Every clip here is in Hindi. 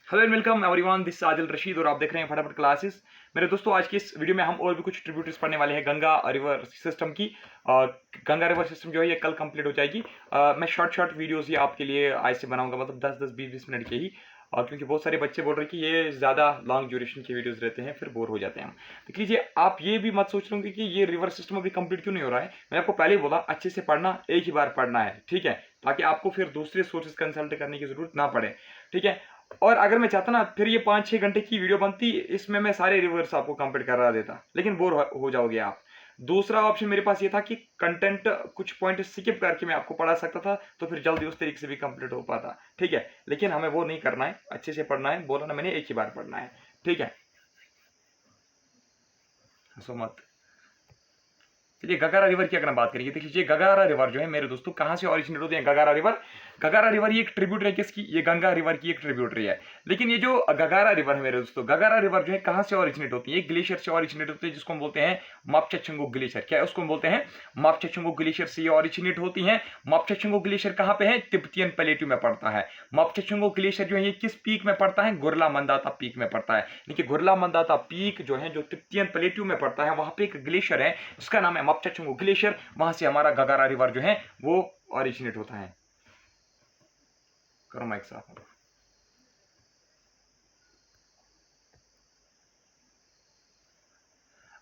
Hello and welcome everyone, this Adil Rashid और आप देख रहे हैं फटाफट क्लासेस। मेरे दोस्तों, आज की इस वीडियो में हम और भी कुछ ट्रिब्यूटरीज पढ़ने वाले हैं गंगा रिवर सिस्टम की। गंगा रिवर सिस्टम जो है ये कल कंप्लीट हो जाएगी। मैं शॉर्ट वीडियोस ही आपके लिए आज से बनाऊंगा, मतलब 10-10, 20-20 मिनट के ही। क्योंकि बहुत सारे बच्चे बोल रहे हैं कि ये ज़्यादा लॉन्ग ड्यूरेशन के वीडियोस रहते हैं, फिर बोर हो जाते हैं हम। देख लीजिए, आप ये भी मत सोच लेंगे कि ये रिवर सिस्टम अभी कंप्लीट क्यों नहीं हो रहा है। मैं आपको पहले ही बोला, अच्छे से पढ़ना, एक ही बार पढ़ना है, ठीक है, ताकि आपको फिर दूसरे सोर्सेज कंसल्ट करने की जरूरत ना पड़े, ठीक है। और अगर मैं चाहता ना, फिर ये 5-6 घंटे की वीडियो बनती, इसमें मैं सारे रिवर्स आपको कंप्लीट करा देता, लेकिन बोर हो जाओगे आप। दूसरा ऑप्शन मेरे पास ये था कि कंटेंट कुछ पॉइंट स्किप करके मैं आपको पढ़ा सकता था, तो फिर जल्दी उस तरीके से भी कंप्लीट हो पाता, ठीक है। लेकिन हमें वो नहीं करना है, अच्छे से पढ़ना है, बोला ना मैंने, एक ही बार पढ़ना है, ठीक है। हंसो मत। चलिए, गगारा रिवर की अगर हम बात करेंगे, देख लीजिए, गगारा रिवर जो है मेरे दोस्तों कहाँ से ऑरिजिनेट होती है। गगारा रिवर ये एक ट्रिब्यूटरी है किसकी, ये गंगा रिवर की एक ट्रिब्यूटरी है। लेकिन ये जो गगारा रिवर है मेरे दोस्तों, गगारा रिवर जो है कहाँ से ऑरिजिनेट होती है, एक ग्लेशियर से ऑरिजिनेट होती है, जिसको हम बोलते हैं मापचेचुंगो ग्लेशियर। क्या है उसको हम बोलते हैं, मापचेचुंगो ग्लेशियर से ये ऑरिजिनेट होती है। मापचेचुंगो ग्लेशियर कहाँ पे है, तिब्बतियन प्लेट्यू में पड़ता है। मापचेचुंगो ग्लेशियर जो है ये किस पीक में पड़ता है, गुरला मंदाता पीक में पड़ता है। देखिए, गुरला मंदाता पीक जो है, जो तिब्बतियन प्लेट्यू में पड़ता है, वहां पे एक ग्लेशियर है, उसका नाम है मापचेचुंगो ग्लेशियर। वहां से हमारा गगारा रिवर जो है वो ऑरिजिनेट होता है। करो माइक साफ।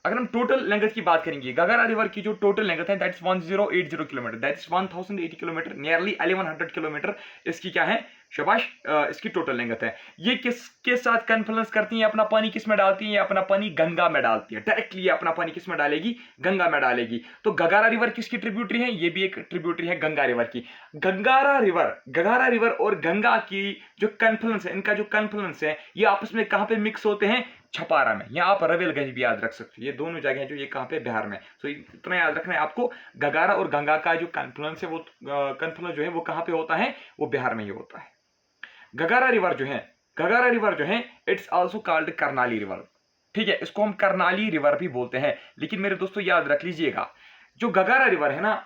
अगर हम टोटल लेंथ की बात करेंगे, गगारा रिवर की जो टोटल लेंथ है, that is 1080 kilometre, that is 1080 kilometre, nearly 1100 kilometre इसकी क्या है, शाबाश, इसकी टोटल लेंथ है। ये किसके साथ कन्फ्लुएंस करती है, अपना पानी किस में डालती है, अपना पानी गंगा में डालती है डायरेक्टली। ये अपना पानी किस में डालेगी, गंगा में डालेगी। तो गगारा रिवर किसकी ट्रिब्यूटरी है, ये भी एक ट्रिब्यूटरी है गंगा रिवर की। गगारा रिवर और गंगा की जो कन्फ्लुएंस है, इनका जो कन्फ्लुएंस है, ये आपस में कहां पे मिक्स होते हैं, छपारा में। या आप रवेलगंज भी याद रख सकते हो, ये दोनों जगह हैं जो ये कहां पे, बिहार में। तो इतना याद रखना है आपको, गगारा और गंगा का जो कन्फ्लुएंस है, वो कन्फ्लुएंस जो है वो कहां पे होता है, वो बिहार में ही होता है। गगारा रिवर जो है it's also called Karnali river, ठीक है, इसको हम करनाली रिवर भी बोलते हैं। लेकिन मेरे दोस्तों याद रख लीजिएगा, जो गगारा रिवर है ना,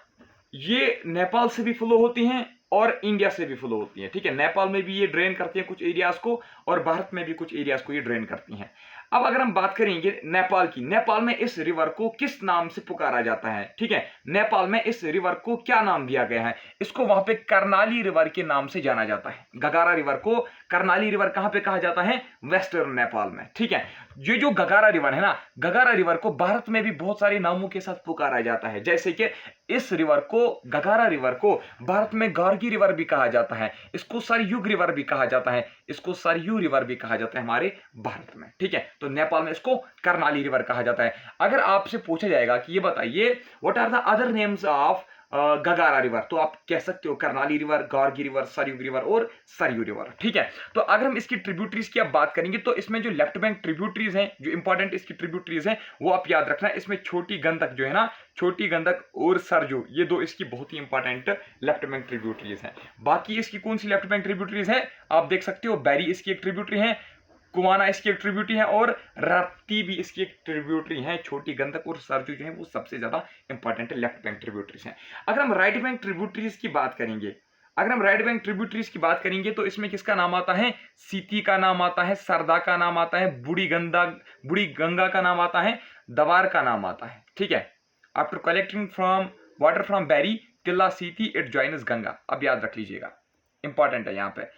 ये नेपाल से भी फ्लो होती हैं और इंडिया से भी फ्लो होती हैं, ठीक है। नेपाल में भी ये ड्रेन करती हैं कुछ एरियाज को, और भारत में भी कुछ एरियाज को ये ड्रेन करती हैं। अब अगर हम बात करेंगे नेपाल की, नेपाल में इस रिवर को किस नाम से पुकारा जाता है, ठीक है, नेपाल में इस रिवर को क्या नाम दिया गया है, इसको वहां पे करनाली रिवर के नाम से जाना जाता है। गगारा रिवर को करनाली रिवर कहां पे कहा जाता है, वेस्टर्न नेपाल में, ठीक है। ये जो गगारा रिवर है ना, गगारा रिवर को भारत में भी बहुत सारे नामों के साथ पुकारा जाता है। जैसे कि इस रिवर को, गगारा रिवर को भारत में गार्गी रिवर भी कहा जाता है, इसको सरयुग रिवर भी कहा जाता है, इसको सरयू रिवर भी कहा जाता है हमारे भारत में, ठीक है। तो नेपाल में इसको करनाली रिवर कहा जाता है। अगर आपसे पूछा जाएगा कि ये बताइए what are the other names of Ghaghara river, तो आप कह सकते हो Karnali river, Gargi river, Saryug river और सरयू रिवर, ठीक है। तो अगर हम इसकी ट्रिब्यूटरीज की अब बात करेंगे, तो इसमें जो लेफ्ट बैंक ट्रिब्यूटरीज हैं, जो इंपॉर्टेंट इसकी ट्रिब्यूटरीज हैं, वो आप याद रखना। इसमें छोटी गंडक जो है ना, छोटी गंडक और सरजू, ये दो इसकी बहुत ही इंपॉर्टेंट लेफ्ट बैंक ट्रिब्यूटरीज हैं। बाकी इसकी कौन सी लेफ्ट बैंक ट्रिब्यूटरीज है, आप देख सकते हो, बैरी इसकी एक ट्रिब्यूटरी है, कुमाना इसकी एक ट्रिब्यूटरी है, और राप्ती भी इसकी एक ट्रिब्यूटरी है। छोटी गंडक और सरजू जो है वो सबसे ज्यादा इंपॉर्टेंट लेफ्ट बैंक ट्रिब्यूटरीज हैं। अगर हम राइट बैंक ट्रिब्यूटरीज की बात करेंगे, तो इसमें किसका नाम आता है, सीती का नाम आता है, सरदा का नाम आता है, बूढ़ी गंगा का नाम आता है, दवार का नाम आता है, ठीक है। After collecting from water from Bairi Tilla Siti it joins Ganga. अब याद रख लीजिएगा, इंपॉर्टेंट है। यहां पे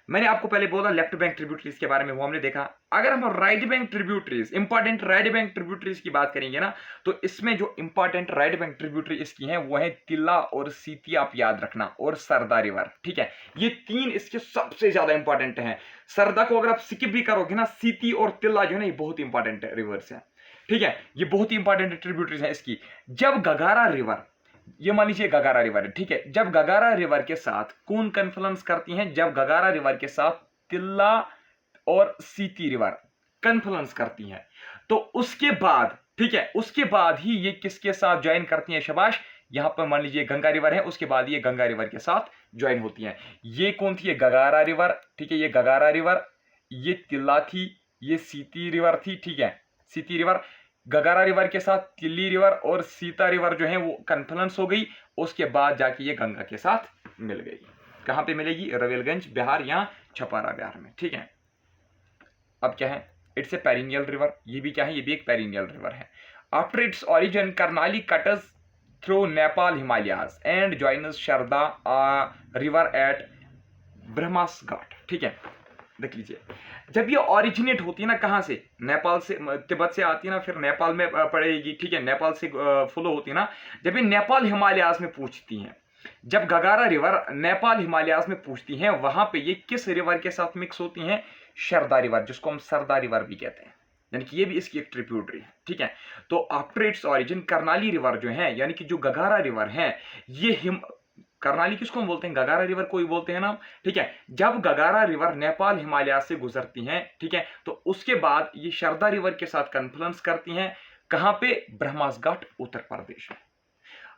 मैंने आपको पहले बोला लेफ्ट बैंक ट्रिब्यूटरीज के बारे में, वो हमने देखा। अगर हम right bank tributaries, important right bank tributaries की बात करेंगे ना, तो इसमें जो इंपॉर्टेंट राइट बैंक ट्रिब्यूटरी इसकी हैं वो है तिल्ला और सीती, आप याद रखना, और सरदा रिवर, ठीक है। ये तीन इसके सबसे ज्यादा इंपॉर्टेंट हैं। सरदा को अगर आप स्किप भी करोगे ना, सीती और तिल्ला जो है ना, ये बहुत इंपॉर्टेंट रिवर्स है, ठीक है। ये बहुत ही इंपॉर्टेंट ट्रिब्यूटरीज है इसकी। जब गगारा रिवर, ये मान लीजिए गगारा रिवर है, ठीक है, जब गगारा रिवर के साथ कौन कन्फ्लुएंस करती हैं, जब गगारा रिवर के साथ तिल्ला और सीती रिवर कन्फ्लुएंस करती हैं, तो उसके बाद, ठीक है, उसके बाद ही ये किसके साथ ज्वाइन करती हैं, शाबाश, यहां पर मान लीजिए गंगा रिवर है, उसके बाद ये गंगा रिवर के साथ ज्वाइन होती हैं। ये कौन थी, ये गगारा रिवर, ठीक है, ये गगारा रिवर, ये तिल्ला थी, ये सीती रिवर थी, ठीक है, सीती रिवर, गगारा रिवर के साथ तिल्ली रिवर और सीता रिवर जो है वो कन्फ्लुएंस हो गई। उसके बाद जाके ये गंगा के साथ मिल गई। कहां पे मिलेगी, रवेलगंज बिहार या छपारा बिहार में, ठीक है। अब क्या है, इट्स ए पेरिनियल रिवर, ये भी क्या है, ये भी एक पेरिनियल रिवर है। After its origin Karnali cuts through Nepal Himalayas and joins Sharda river at Brahmas Ghat. ठीक है, देख लीजिए, जब ये ऑरिजिनेट होती है ना, कहाँ से, नेपाल से, तिब्बत से आती है ना, फिर नेपाल में पड़ेगी। ठीक है, नेपाल से फ्लो होती है ना, जब ये नेपाल हिमालयाज में पूछती हैं, जब गगारा रिवर नेपाल हिमालयाज में पूछती हैं, वहां पे ये किस रिवर के साथ मिक्स होती हैं, शारदा रिवर, जिसको हम सरदा रिवर भी कहते हैं, यानी कि ये भी इसकी एक ट्रिब्यूटरी है। ठीक है, तो after its origin Karnali river जो है, यानी कि जो गगारा रिवर है, ये कर्नाली किसको हम बोलते हैं, गगारा रिवर को ही बोलते हैं ना। ठीक है, जब गगारा रिवर नेपाल हिमालय से गुजरती हैं, ठीक है, तो उसके बाद ये शारदा रिवर के साथ कन्फ्लुएंस करती हैं, कहां पे, ब्रह्मास घाट उत्तर प्रदेश में।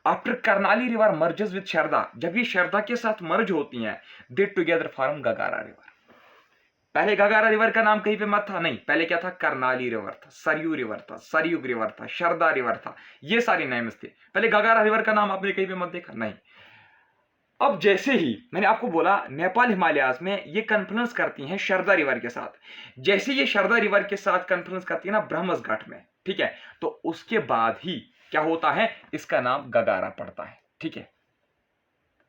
After Karnali river merges with Sharda, जब ये शारदा के साथ मर्ज होती हैं, they together form Ghaghara river. पहले गगारा रिवर का नाम कहीं पे मत था, नहीं, पहले क्या था, कर्नाली रिवर था, सरयू रिवर था, सरयुग रिवर था, शारदा रिवर था, ये सारे नेम्स थे। पहले गगारा रिवर का नाम आपने कहीं पे मत देखा, नहीं। अब जैसे ही मैंने आपको बोला नेपाल हिमालयाज में ये कन्फ्लुएंस करती हैं शारदा रिवर के साथ, जैसे ये शारदा रिवर के साथ कन्फ्लुएंस करती है ना ब्रह्मस घाट में, ठीक है, तो उसके बाद ही क्या होता है, इसका नाम गगारा पड़ता है। ठीक है,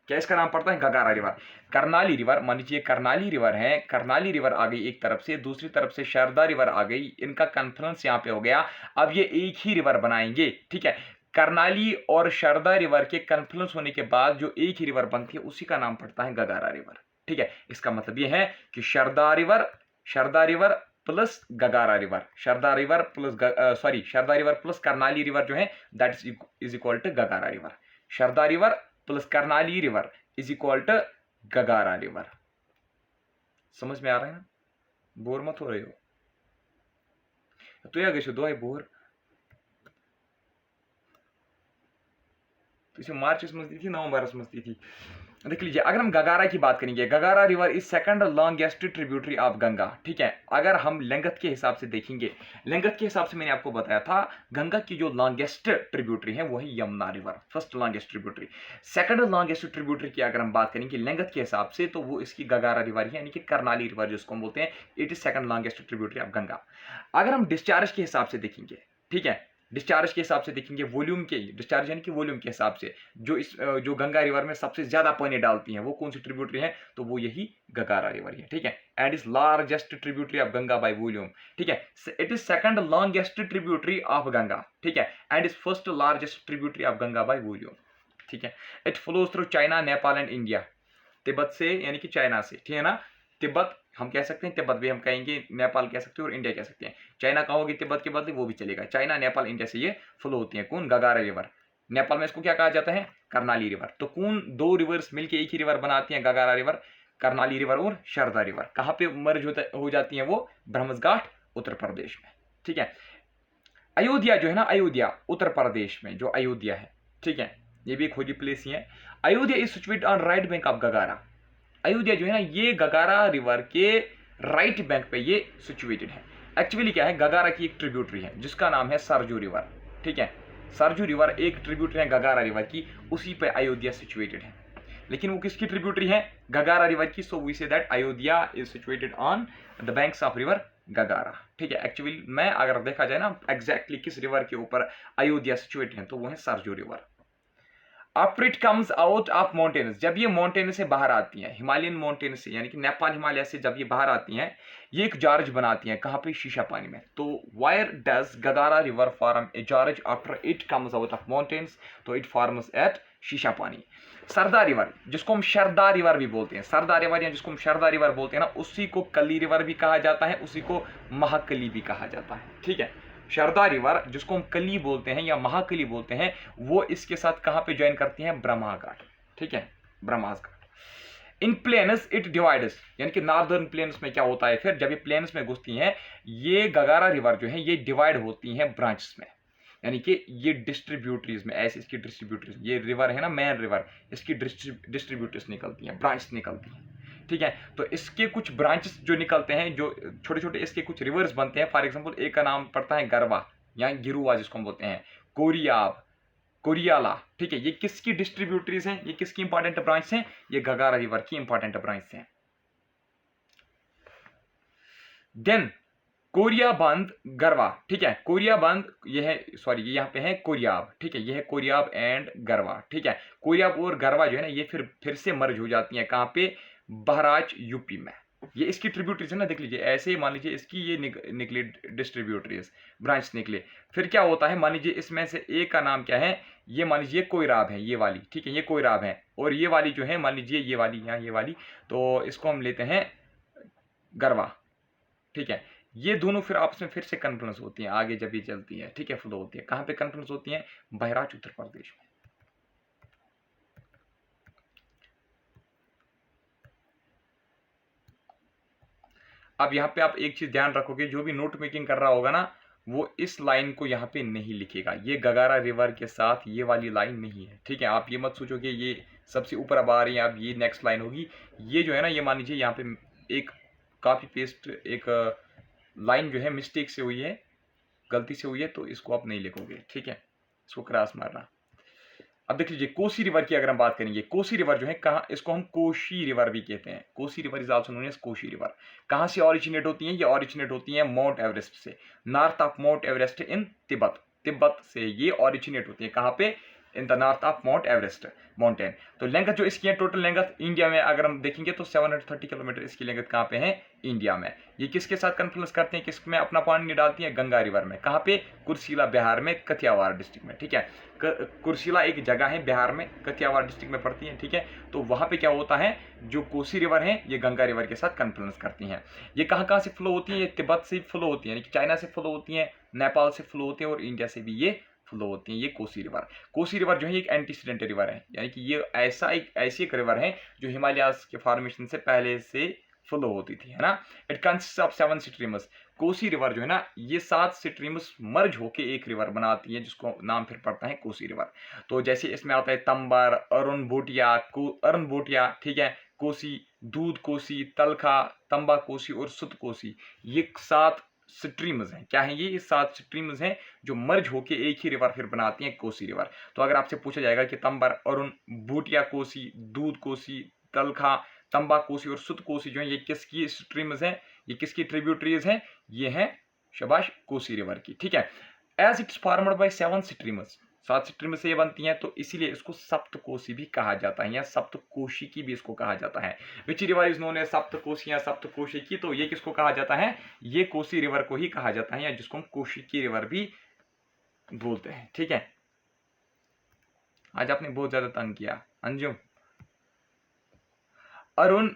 क्या इसका नाम पड़ता है, गगारा रिवर। कर्नाली रिवर, मान लीजिए कर्नाली रिवर है, कर्नाली रिवर आ गई एक तरफ से, दूसरी तरफ से शारदा रिवर आ गई, इनका कन्फ्लुएंस यहाँ पे हो गया, अब ये एक ही रिवर बनाएंगे। ठीक है, कर्नाली और शारदा रिवर के कन्फ्लुएंस होने के बाद जो एक ही रिवर बनती है, उसी का नाम पड़ता है गगारा रिवर। ठीक है, इसका मतलब ये है कि Sharda river plus Ghaghara river, Sharda river plus Sharda river plus Karnali river जो है, that is equal to Ghaghara river. Sharda river plus Karnali river is equal to Ghaghara river. समझ में आ रहा है ना, बोर मत हो रहे हो तो या गए दो है बोर, तो इसे मार्च समझती थी, नवंबर समझती थी। देख लीजिए, अगर हम गगारा की बात करेंगे, Ghaghara river is second longest tributary of Ganga. ठीक है, अगर हम लेंगथ के हिसाब से देखेंगे, लेंगथ के हिसाब से मैंने आपको बताया था, गंगा की जो लॉन्गेस्ट ट्रिब्यूटरी है वो है Yamuna river, first longest tributary. Second longest tributary की अगर हम बात करेंगे लेंगथ के हिसाब से, तो वो इसकी गगारा रिवर है, यानी कि कर्नाली रिवर जिसको हम बोलते हैं, it is second longest tributary of Ganga. अगर हम डिस्चार्ज के हिसाब से देखेंगे, ठीक है, डिस्चार्ज के हिसाब से देखेंगे, वॉल्यूम के, डिस्चार्ज यानी कि वॉल्यूम के हिसाब से, जो गंगा रिवर में सबसे ज्यादा पानी डालती है वो कौन सी ट्रिब्यूटरी है, तो वो यही गगारा रिवर है। ठीक है, and is largest tributary of Ganga by volume. ठीक है, it is second longest tributary of Ganga. ठीक है, and is first largest tributary of Ganga by volume. ठीक है, it flows through China, Nepal and India, Tibet से यानी कि चाइना से, ठीक है ना, तिब्बत हम कह सकते हैं, तिब्बत भी हम कहेंगे, नेपाल कह सकते हैं और इंडिया कह सकते हैं। चाइना कहोगे तिब्बत के बदले वो भी चलेगा, चाइना, नेपाल, इंडिया से ये फ्लो होती है। कौन, गगारा रिवर। नेपाल में इसको क्या कहा जाता है, कर्नाली रिवर। तो कौन, दो रिवर्स मिलके एक ही रिवर बनाती हैं, गगारा रिवर, कर्नाली रिवर और शारदा रिवर। कहाँ पे मर्ज हो जाती है वो, ब्रह्मस घाट उत्तर प्रदेश में। ठीक है, अयोध्या जो है ना, अयोध्या उत्तर प्रदेश में जो अयोध्या है, ठीक है, ये भी एक होली प्लेस ही है। Ayodhya is situated on right bank of Ghaghara. Ayodhya जो है ना, ये गगारा रिवर के राइट बैंक पे ये सिचुएटेड है। एक्चुअली क्या है, गगारा की एक ट्रिब्यूटरी है जिसका नाम है सरजू रिवर। ठीक है, सरजू रिवर एक ट्रिब्यूटरी है गगारा रिवर की, उसी पे अयोध्या सिचुएटेड है। लेकिन वो किसकी ट्रिब्यूटरी है, गगारा रिवर की, so we say that Ayodhya is situated on the banks of river Ghaghara. ठीक है, एक्चुअली में अगर देखा जाए ना एग्जैक्टली किस रिवर के ऊपर अयोध्या सिचुएटेड है, तो वो है Sarju river. After it comes out of mountains, जब ये माउंटेन से बाहर आती हैं, हिमालयन माउंटेन से, यानी कि नेपाल हिमालय से जब ये बाहर आती हैं, ये एक जॉर्ज बनाती हैं, कहाँ पे, शीशा पानी में। तो where does Ghaghara river form a gorge after it comes out of mountains, so it forms at Shisha Pani. Sharada river, जिसको हम शारदा रिवर भी बोलते हैं, सरदा रिवर या जिसको हम शारदा रिवर बोलते हैं ना, उसी को कली रिवर भी कहा जाता है, उसी को महाकली भी कहा जाता है। ठीक है, शारदा रिवर जिसको हम कली बोलते हैं या महाकली बोलते हैं, वो इसके साथ कहां पे ज्वाइन करती हैं, ब्रह्मा घाट। ठीक है, ब्रह्मास घाट। इन प्लेन्स इट डिवाइड्स, यानी कि नॉर्दर्न प्लेन्स में क्या होता है, फिर जब ये प्लेन्स में घुसती हैं, ये गगारा रिवर जो है ये डिवाइड होती हैं ब्रांचेस में, यानी कि ये डिस्ट्रीब्यूटरीज में, ऐसे इसकी डिस्ट्रीब्यूटरीज, ये रिवर है ना मेन रिवर, इसकी डिस्ट्रीब्यूटरीज निकलती हैं, ब्रांच निकलती हैं। ठीक है, तो इसके कुछ ब्रांचेस जो निकलते हैं, जो छोटे छोटे इसके कुछ रिवर्स बनते हैं। फॉर एग्जांपल एक का नाम पड़ता है गरवा या गिरुआ जिसको हम बोलते हैं, कोरियाब, कोरियाला। ठीक है, ये किसकी डिस्ट्रीब्यूटरीज हैं, ये किसकी इंपॉर्टेंट ब्रांच हैं, ये गगारा रिवर की इंपॉर्टेंट ब्रांच हैं। देन कोरियाबंद गरवा, ठीक है, कोरियाबंद ये है, सॉरी ये यहाँ पे है कोरियाब, ठीक है, ये है कोरियाब एंड गरवा, ठीक है। कोरियाब और गरवा जो है ना, ये फिर से मर्ज हो जाती है कहाँ पे, बहराइच यूपी में। ये इसकी ट्रिब्यूटरीज है ना, देख लीजिए ऐसे ही मान लीजिए इसकी ये निकले डिस्ट्रीब्यूटरीज, ब्रांच निकले। फिर क्या होता है, मान लीजिए इसमें से एक का नाम क्या है, ये मान लीजिए कोयराब है, ये वाली, ठीक है, ये कोयराब है, और ये वाली जो है मान लीजिए ये वाली, यहाँ ये वाली, तो इसको हम लेते हैं गरवा, ठीक है। ये दोनों फिर आपस में फिर से कन्फ्लुएंस होती हैं आगे जब ये चलती है, ठीक है, फ्लो होती है। कहाँ पे कन्फ्लुएंस होती हैं, बहराइच उत्तर प्रदेश में। अब यहाँ पे आप एक चीज ध्यान रखोगे, जो भी नोट मेकिंग कर रहा होगा ना, वो इस लाइन को यहाँ पे नहीं लिखेगा। ये गगारा रिवर के साथ ये वाली लाइन नहीं है, ठीक है। आप ये मत सोचो कि ये सबसे ऊपर अब आ रही है, अब ये नेक्स्ट लाइन होगी। ये जो है ना, ये मान लीजिए यहाँ पे एक कॉपी पेस्ट एक लाइन जो है मिस्टेक से हुई है, गलती से हुई है, तो इसको आप नहीं लिखोगे, ठीक है, इसको क्रॉस मारना। अब देख लीजिए कोसी रिवर की अगर हम बात करेंगे, कोसी रिवर जो है कहाँ, इसको हम कोशी रिवर भी कहते हैं। Kosi river is also known as Koshi river. कहाँ से ऑरिजिनेट होती है, ये ऑरिजिनेट होती है माउंट एवरेस्ट से, north of Mount Everest in Tibet. Tibet से ये ऑरिजिनेट होती है, कहाँ पे, in the north of Mount Everest mountain. तो लेंथ जो इसकी है, टोटल लेंथ इंडिया में अगर हम देखेंगे तो 730 किलोमीटर इसकी लेंथ कहाँ पे है, इंडिया में। ये किसके साथ कन्फ्लुएंस करते हैं, किसमें अपना पानी डालती है, गंगा रिवर में। कहाँ पे, कुर्सिला बिहार में, कथियावाड़ डिस्ट्रिक्ट में, ठीक है। कुर्सिला एक जगह है बिहार में, कथियावाड़ डिस्ट्रिक्ट में पड़ती है, ठीक है। तो वहां पे क्या होता है, जो कोसी रिवर है ये गंगा रिवर के साथ कन्फ्लुएंस करती हैं। ये कहाँ कहाँ से फ्लो होती है, ये तिब्बत से फ्लो होती है, यानी कि चाइना से फ्लो होती है, नेपाल से फ्लो होती है, और इंडिया से भी ये फ्लो होती है। ये कोसी रिवर, कोसी रिवर जो है एक एंटीसीडेंट रिवर है, यानी कि ये ऐसी एक रिवर है जो हिमालयास के फॉर्मेशन से पहले से फ्लो होती थी, है ना। It consist of 7 streams. Kosi river जो है ना, ये 7 स्ट्रीम्स मर्ज होके एक रिवर बनाती है, जिसको नाम फिर पड़ता है कोसी रिवर। तो जैसे इसमें आता है तंबर, अरुण बोटिया, ठीक है, कोसी, दूध कोसी, तलखा, तंबा कोसी और सुत कोसी। ये 7 स्ट्रीम्स हैं। क्या है ये 7 स्ट्रीम्स हैं जो मर्ज होके एक ही रिवर फिर बनाती हैं, कोसी रिवर। तो अगर आपसे पूछा जाएगा कि तंबर, अरुण, बूटिया कोसी, दूध कोसी, तलखा, तंबा कोसी और सुत कोसी जो है ये किसकी स्ट्रीम्स हैं, ये किसकी ट्रिब्यूटरीज हैं, ये हैं शाबाश कोसी रिवर की, ठीक है। As it's formed by 7 streams, 7 streams से ये बनती हैं, तो इसीलिए इसको सप्तकोशी भी कहा जाता है, या सप्तकोशी की भी इसको कहा जाता है। Which river is known as Saptakoshi या सप्तकोशी की, तो ये किसको कहा जाता है, ये कोसी रिवर को ही कहा जाता है, या जिसको हम कोशी की रिवर भी बोलते हैं, ठीक है। आज आपने बहुत ज्यादा तंग किया Anjum. Arun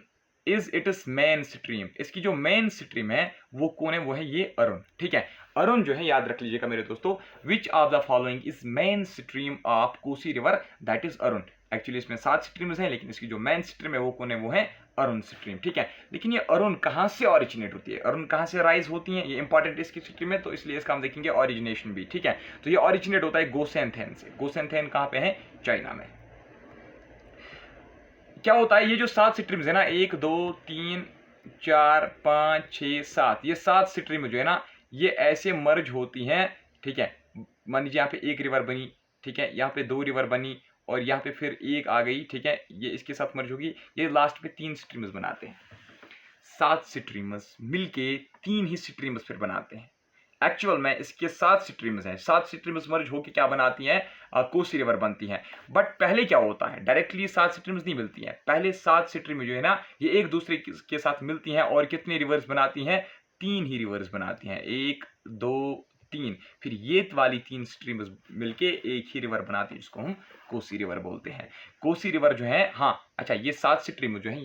is it's main stream, इसकी जो मेन स्ट्रीम है वो कौन है, वो है ये अरुण, ठीक है। अरुण जो है याद रख लीजिएगा मेरे दोस्तों, which of the following is main stream of Kosi river, that is Arun. Actually इसमें 7 स्ट्रीम्स हैं, लेकिन इसकी जो मेन स्ट्रीम है वो कौन है, वो है अरुण स्ट्रीम, ठीक है। लेकिन ये अरुण कहाँ से ऑरिजिनेट होती है, अरुण कहाँ से राइज होती है, ये इंपॉर्टेंट इसकी स्ट्रीम है, तो इसलिए इसका हम देखेंगे ऑरिजिनेशन भी, ठीक है। तो ये ऑरिजिनेट होता है गोसेंथेन से। गोसेंथेन कहाँ पे है, चाइना में। क्या होता है, ये जो 7 स्ट्रीम्स है ना, 1 2 3 4 5 6 7, ये 7 स्ट्रीम जो है ना, ये ऐसे मर्ज होती हैं, ठीक है। मान लीजिए यहाँ पे एक रिवर बनी, ठीक है, यहाँ पे 2 रिवर बनी, और यहाँ पे फिर एक आ गई, ठीक है, ये इसके साथ मर्ज होगी, ये लास्ट पे 3 स्ट्रीम्स बनाते हैं। 7 स्ट्रीम्स मिलके 3 ही स्ट्रीम्स फिर बनाते हैं। एक्चुअल में इसके 7 स्ट्रीम्स हैं, 7 स्ट्रीम्स मर्ज होकर क्या बनाती हैं, कोसी रिवर बनती हैं। बट पहले क्या होता है, डायरेक्टली 7 स्ट्रीम्स नहीं मिलती हैं, पहले 7 स्ट्रीम जो है ना, ये एक दूसरे के साथ मिलती हैं, और कितने रिवर्स बनाती हैं, 3 ही रिवर्स बनाती हैं, 1 2 3। फिर ये वाली 3 स्ट्रीम्स मिलके एक ही रिवर बनाती है, जिसको हम कोसी रिवर बोलते हैं। कोसी रिवर जो है, हाँ अच्छा, ये 7 स्ट्रीम जो है,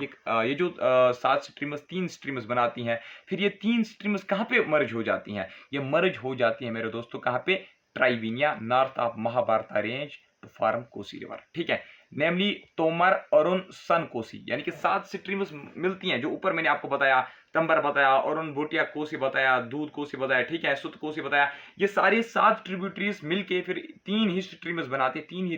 ये जो 7 स्ट्रीम्स 3 स्ट्रीम्स बनाती हैं, फिर ये 3 स्ट्रीम्स कहाँ पे मर्ज हो जाती हैं, ये मर्ज हो जाती है मेरे दोस्तों कहाँ पे, Triveni, north of Mahabharat range to form Kosi river, ठीक है। नेमली तोमर, अरुण, सन कोसी, यानी कि 7 स्ट्रीम्स मिलती हैं, जो ऊपर मैंने आपको बताया, तंबर बताया, अरुण बोटिया कोसी बताया, दूध कोसी बताया, ठीक है, सुत कोसी बताया। ये सारे 7 ट्रिब्यूटरीज मिलके फिर 3 ही स्ट्रीम्स बनाती हैं, 3 ही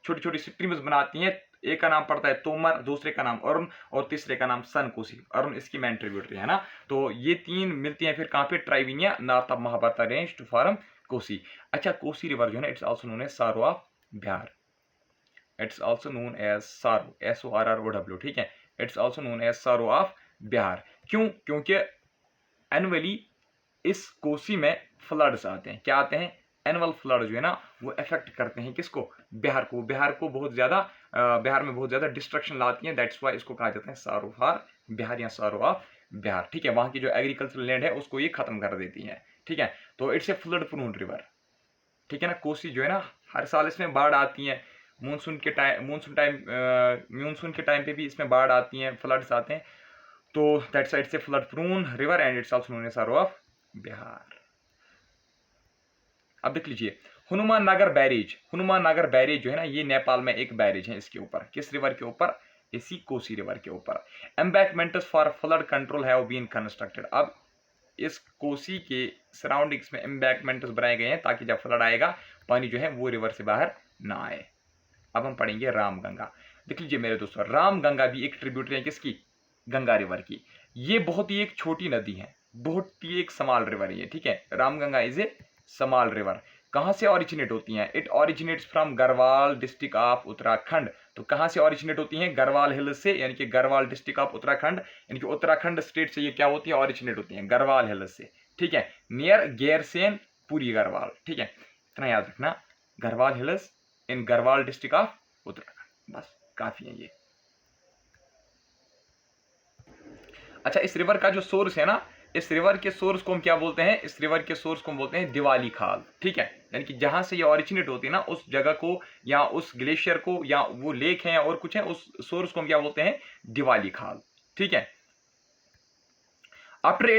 छोटी छोटी स्ट्रीम्स बनाती हैं। एक का नाम पड़ता है तोमर, दूसरे का नाम अरुण, और तीसरे का नाम सन कोसी। अरुण इसकी मेन ट्रिब्यूटरी है ना। तो ये 3 मिलती हैं फिर कहाँ पे, Triveni, north of Mahabharat range to form Kosi. अच्छा, कोसी रिवर जो है ना, it's also known as sorrow of Bihar, it's also known as sorrow, SORROW, ठीक है। It's also known as sorrow of Bihar. क्यों, क्योंकि एनुअली इस कोसी में फ्लड्स आते हैं। क्या आते हैं? एनुअल फ्लड जो है ना वो इफेक्ट करते हैं किसको? बिहार को। बिहार को बहुत ज़्यादा बिहार में बहुत ज़्यादा डिस्ट्रक्शन लाती हैं। दैट्स वाई इसको कहा जाता है सारो फॉर बिहार या सारो ऑफ बिहार। ठीक है, वहाँ की जो एग्रीकल्चरल लैंड है उसको ये खत्म कर देती है। ठीक है, तो it's a flood prone river. ठीक है ना, कोसी जो है ना हर साल इसमें बाढ़ आती है। मानसून के टाइम पे भी इसमें बाढ़ आती हैं, फ्लड्स आते हैं। तो that's it's a flood prone river and it's also known as sorrow of Bihar. अब देख लीजिए हनुमान नगर बैरेज। हनुमान नगर बैरेज जो है ना ये नेपाल में एक बैरेज है। इसके ऊपर किस रिवर के ऊपर? इसी कोसी रिवर के ऊपर। Embankments for flood control have been constructed. अब इस कोसी के सराउंडिंग्स में एम्बैंकमेंट्स बनाए गए हैं ताकि जब फ्लड आएगा पानी जो है वो रिवर से बाहर ना आए। अब हम पढ़ेंगे रामगंगा। देख लीजिए मेरे दोस्तों, रामगंगा भी एक ट्रिब्यूटरी है किसकी? गंगा रिवर की। ये बहुत ही एक छोटी नदी है, बहुत ही एक स्मॉल रिवर है ये। ठीक है, Ramganga is a small river. कहाँ से ऑरिजिनेट होती हैं? It originates from Garhwal district of Uttarakhand. तो कहाँ से ऑरिजिनेट होती हैं? गढ़वाल हिल से, यानी कि गढ़वाल डिस्ट्रिक्ट ऑफ उत्तराखंड, यानी कि उत्तराखंड स्टेट से ये क्या होती है? ऑरिजिनेट होती हैं गढ़वाल हिल से। ठीक है, नियर गैरसेन पुरी गढ़वाल। ठीक है, इतना याद रखना, Garhwal hills in Garhwal district of Uttarakhand. बस काफी है ये। अच्छा, इस रिवर का जो सोर्स है ना, इस रिवर के सोर्स को हम क्या बोलते हैं? इस रिवर के सोर्स को हम बोलते हैं दिवाली खाल। ठीक है, यानी कि जहां से ये ऑरिजिनेट होती है ना उस जगह को या उस ग्लेशियर को या वो लेक है और कुछ है, उस सोर्स को हम क्या बोलते हैं? दिवाली खाल। ठीक है, after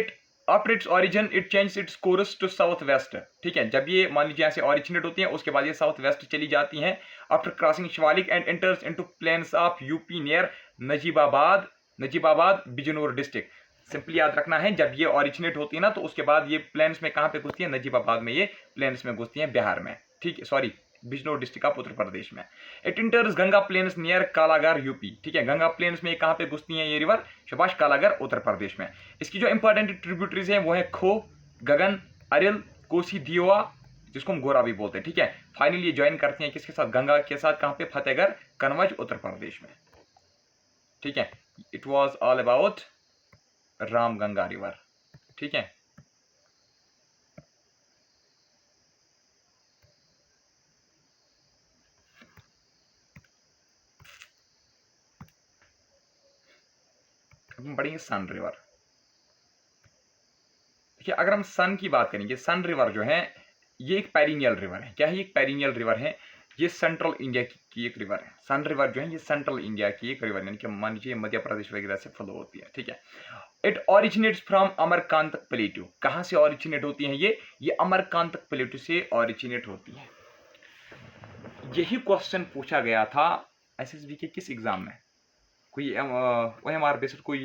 its origin it change its course to south west. ठीक है, जब ये मान लीजिए यहाँ से ऑरिजिनेट होती है उसके बाद ये साउथ वेस्ट चली जाती हैं। After crossing Shivalik and enters into plains of UP near Najibabad Bijnor district. Simply याद रखना है, जब ये ऑरिजिनेट होती है ना तो उसके बाद ये प्लेन्स में कहाँ पे घुसती है? नजीबाबाद में ये प्लेन्स में घुसती है, बिहार में। ठीक है, sorry, Bijnor district of Uttar Pradesh में। It enters Ganga plains near Kalagarh UP. ठीक है, गंगा प्लेन्स में कहाँ पे घुसती है ये रिवर? शाबाश, कालागार उत्तर प्रदेश में। इसकी जो इंपॉर्टेंट ट्रिब्यूटरीज है वो है खो, गगन, अरिल, कोसी दियोआ, जिसको हम गोरा भी बोलते हैं। ठीक है, फाइनली ये ज्वाइन करती हैं किसके साथ? गंगा के साथ। कहाँ पे? फतेहगढ़ कनवज उत्तर प्रदेश में। ठीक है, it was all about Ramganga river. ठीक है, हम पढ़ेंगे सन रिवर। देखिए, अगर हम सन की बात करेंगे, सन रिवर जो है ये एक पेरिनियल रिवर है। क्या है? एक पेरिनियल रिवर है। ये सेंट्रल इंडिया की एक रिवर है। सन रिवर जो है ये सेंट्रल इंडिया की एक रिवर है, यानी कि मान लीजिए मध्य प्रदेश वगैरह से फ्लो होती है। ठीक है, इट ऑरिजिनेट्स फ्रॉम अमरकांतक प्लेटू। कहाँ से ऑरिजिनेट होती है ये अमरकांतक प्लेटू से ऑरिजिनेट होती है। यही क्वेश्चन पूछा गया था एसएसबी के किस एग्जाम में? कोई OMR बेस्ड कोई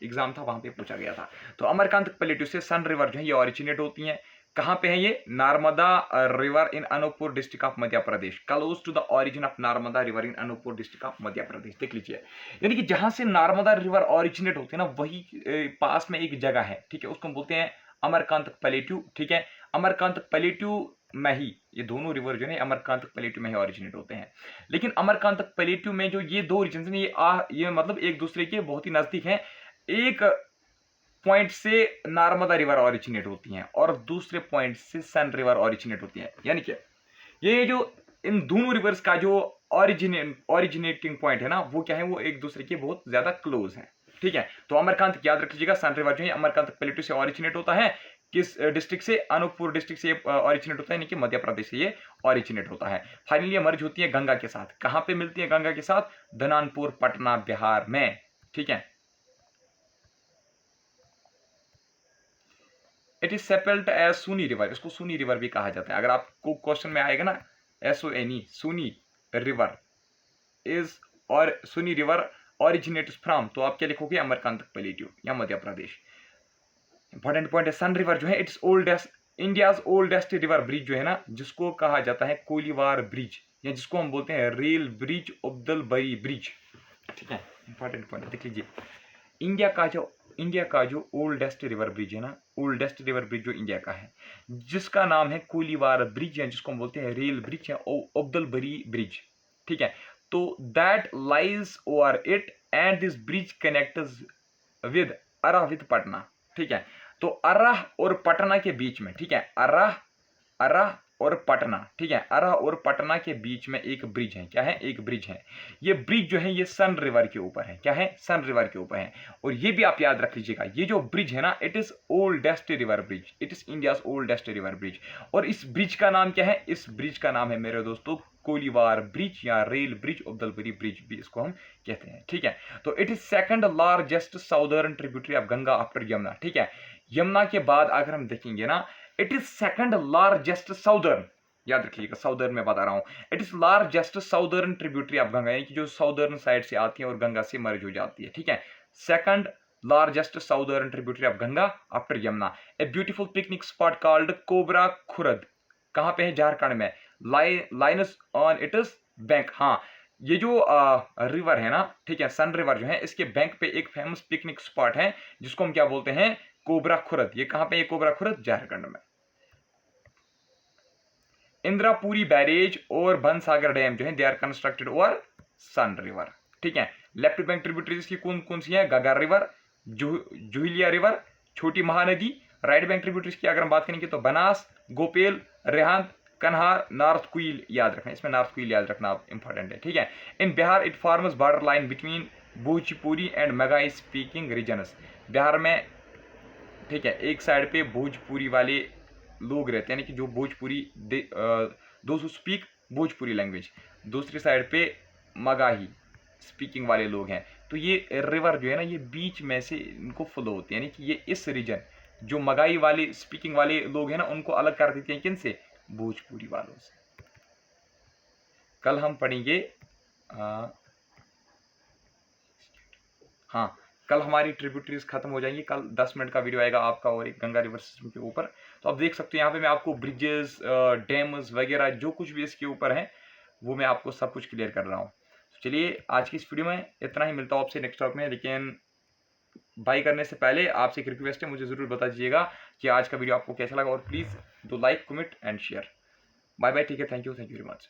एग्जाम था, वहां पे पूछा गया था। तो अमरकांतक प्लेटू से सन रिवर जो है ये ऑरिजिनेट होती हैं। कहाँ पे है ये? Narmada river in Anuppur district of Madhya Pradesh, close to the origin of Narmada river in Anuppur district of Madhya Pradesh. देख लीजिए, यानी कि जहां से नर्मदा रिवर ऑरिजिनेट होती है ना वही पास में एक जगह है। ठीक है, उसको हम बोलते हैं अमरकांतक प्लेटू। ठीक है, अमरकांतक प्लेटू में ही ये दोनों रिवर जो है अमरकांतक प्लेटू में ही ऑरिजिनेट होते हैं। लेकिन अमरकांतक प्लेटू में जो ये दो रीजन है ये मतलब एक दूसरे के बहुत ही नजदीक हैं। एक पॉइंट से नर्मदा रिवर ऑरिजिनेट होती हैं और दूसरे पॉइंट से सन रिवर ऑरिजिनेट होती हैं। यानी कि ये जो इन दोनों रिवर्स का जो ऑरिजिनेटिंग पॉइंट है ना वो क्या है? वो एक दूसरे के बहुत ज्यादा क्लोज हैं। ठीक है, तो अमरकांत याद रख लीजिएगा, सन रिवर जो है अमरकांतक प्लेटू से ऑरिजिनेट होता है। किस डिस्ट्रिक्ट से? अनूपपुर डिस्ट्रिक्ट से ऑरिजिनेट होता है, यानी कि मध्य प्रदेश से ये ऑरिजिनेट होता है। फाइनली ये मर्ज होती है गंगा के साथ। कहां पे मिलती है गंगा के साथ? धनानपुर पटना बिहार में। ठीक है, इट इज सेपल्ड एज सुनी रिवर। इसको सुनी रिवर भी कहा जाता है। अगर आपको क्वेश्चन में आएगा ना SONE सुनी रिवर इज और सुनी रिवर ऑरिजिनेट्स फ्रॉम, तो आप क्या लिखोगे? अमरकांतक प्लेटू या मध्य प्रदेश। इंपॉर्टेंट पॉइंट है, सन रिवर जो है it's oldest India's oldest river bridge जो है ना जिसको कहा जाता है कोलीवार ब्रिज, या जिसको हम बोलते हैं रेल ब्रिज, अब्दुलबरी ब्रिज। ठीक है, इंपॉर्टेंट पॉइंट देख लीजिए, इंडिया का जो ओल्डेस्ट रिवर ब्रिज है ना, ओल्डेस्ट रिवर ब्रिज जो इंडिया का है जिसका नाम है कोलीवार ब्रिज, या जिसको हम बोलते हैं रेल ब्रिज या अब्दुलबरी ब्रिज। ठीक है, तो that lies over it and this bridge connects with अराविद पटना। ठीक है, तो अर्राह और पटना के बीच में, ठीक है, अर्राह और पटना, ठीक है, अर्राह और पटना के बीच में एक ब्रिज है। क्या है? एक ब्रिज है। ये ब्रिज जो है ये सन रिवर के ऊपर है। क्या है? सन रिवर के ऊपर है। और ये भी आप याद रख लीजिएगा, ये जो ब्रिज है ना, it is oldest river bridge, it is India's oldest river bridge. और इस ब्रिज का नाम क्या है? इस ब्रिज का नाम है मेरे दोस्तों कोलीवार ब्रिज या रेल ब्रिज ऑफ दलपरी ब्रिज भी इसको हम कहते हैं, ठीक है। तो it is second largest southern tributary of Ganga after Yamuna, ठीक है। यमुना के बाद अगर हम देखेंगे ना, it is second largest southern, याद रखिएगा साउदर्न में बता रहा हूं, it is largest southern tributary of Ganga, यानी कि जो साउदर्न साइड से आती है और गंगा से मर्ज हो जाती है, ठीक है। Second largest southern tributary of Ganga after Yamuna. A beautiful picnic spot called Kobra Khurd, कहां पे है? झारखंड में। Lines on it is bank, हाँ, ये जो रिवर है ना, ठीक है, सन रिवर जो है, इसके बैंक पे एक फेमस पिकनिक स्पॉट है जिसको हम क्या बोलते हैं? कोबरा खुरद। ये कहां पे है कोबरा खुरद? झारखंड में। इंद्रापुरी बैरेज और बनसागर डैम जो है, they are constructed over Son river, ठीक है। लेफ्ट बैंक ट्रिब्यूटरीज की कौन कौन सी है? घग्गर रिवर, जुहिलिया रिवर, छोटी महानदी। राइट बैंक ट्रिब्यूटरीज की अगर हम बात करेंगे तो बनास, गोपेल, रेहान, कन्हार, नॉर्थ कुइल, याद रखना, इसमें नॉर्थ कुइल याद रखना आप इंपॉर्टेंट है, ठीक है। In Bihar it forms border line between Bhojpuri and Magahi speaking regions. Bihar में, ठीक है, एक साइड पे भोजपुरी वाले लोग रहते हैं, यानी कि जो भोजपुरी दो स्पीक भोजपुरी लैंग्वेज, दूसरी साइड पे मगाही स्पीकिंग वाले लोग हैं। तो ये रिवर जो है ना, ये बीच में से इनको फ्लो होती है, यानी कि ये इस रीजन जो मगाही वाले स्पीकिंग वाले लोग हैं ना, उनको अलग कर देते हैं किनसे? भोजपुरी वालों से। कल हम पढ़ेंगे हाँ, कल हमारी ट्रिब्यूटरीज खत्म हो जाएंगी। कल 10 मिनट का वीडियो आएगा आपका और एक गंगा रिवर सिस्टम के ऊपर। तो आप देख सकते हो यहाँ पे मैं आपको ब्रिजेस, डैम्स वगैरह जो कुछ भी इसके ऊपर है वो मैं आपको सब कुछ क्लियर कर रहा हूँ। तो चलिए आज की इस वीडियो में इतना ही, मिलता हूँ आपसे नेक्स्ट टॉपिक में। लेकिन बाय करने से पहले आपसे एक रिक्वेस्ट है, मुझे ज़रूर बता दीजिएगा कि आज का वीडियो आपको कैसा लगा, और please do like, comment and share. Bye bye, ठीक है, थैंक यू वेरी मच।